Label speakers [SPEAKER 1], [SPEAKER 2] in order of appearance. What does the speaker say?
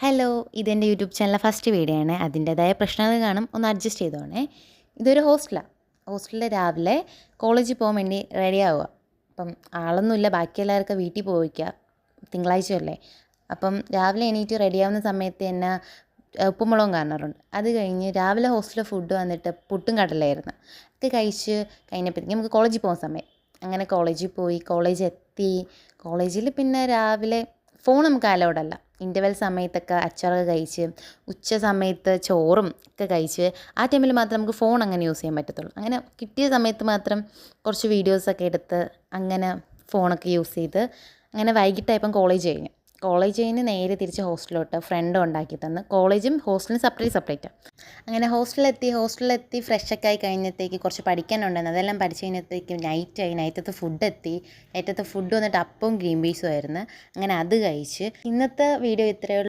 [SPEAKER 1] Hello, ഇതെൻ്റെ YouTube ചാനലിലെ first video ആണ്. അതിൻ്റേതായ പ്രശ്നങ്ങൾ കാണും, ഒന്ന് അഡ്ജസ്റ്റ് ചെയ്തോണേ. ഇതൊരു ഹോസ്റ്റലാണ്. ഹോസ്റ്റലിൽ രാവിലെ കോളേജിൽ പോകാൻ വേണ്ടി റെഡി ആവുക. അപ്പം ആളൊന്നുമില്ല, ബാക്കി എല്ലാവർക്കും വീട്ടിൽ പോയിക്കുക, തിങ്കളാഴ്ചയല്ലേ. അപ്പം രാവിലെ എണീറ്റ് റെഡിയാവുന്ന സമയത്ത് തന്നെ ഉപ്പും മുളകും കാണാറുണ്ട്. അത് കഴിഞ്ഞ് രാവിലെ ഹോസ്റ്റലിൽ ഫുഡ് വന്നിട്ട് പുട്ടും കടലയായിരുന്നു. അത് കഴിച്ച് കഴിഞ്ഞപ്പോഴത്തേക്കും നമുക്ക് കോളേജിൽ പോകുന്ന സമയം. അങ്ങനെ കോളേജിൽ പോയി, കോളേജിൽ എത്തി. കോളേജിൽ പിന്നെ രാവിലെ ഫോൺ നമുക്ക് അലൗഡല്ല. ഇൻ്റർവെൽ സമയത്തൊക്കെ അച്ചാറൊക്കെ കഴിച്ച് ഉച്ച സമയത്ത് ചോറും ഒക്കെ കഴിച്ച് ആ ടൈമിൽ മാത്രം നമുക്ക് ഫോൺ അങ്ങനെ യൂസ് ചെയ്യാൻ പറ്റത്തുള്ളൂ. അങ്ങനെ കിട്ടിയ സമയത്ത് മാത്രം കുറച്ച് വീഡിയോസൊക്കെ എടുത്ത് അങ്ങനെ ഫോണൊക്കെ യൂസ് ചെയ്ത് അങ്ങനെ വൈകിട്ടായപ്പം കോളേജ് കഴിഞ്ഞ് നേരെ തിരിച്ച് ഹോസ്റ്റലിലോട്ട് ഫ്രണ്ട് ഉണ്ടാക്കി തന്ന്. കോളേജും ഹോസ്റ്റലും സെപ്പറേറ്റാണ്. അങ്ങനെ ഹോസ്റ്റലിലെത്തി ഫ്രഷൊക്കെ ആയി കഴിഞ്ഞത്തേക്ക് കുറച്ച് പഠിക്കാനുണ്ടായിരുന്നു. അതെല്ലാം പഠിച്ച് കഴിഞ്ഞത്തേക്ക് നൈറ്റായി. നൈറ്റത്തെ ഫുഡ് വന്നിട്ട് അപ്പവും ഗ്രീൻ പീസും ആയിരുന്നു. അങ്ങനെ അത് കഴിച്ച് ഇന്നത്തെ വീഡിയോ ഇത്രയേ ഉള്ളൂ.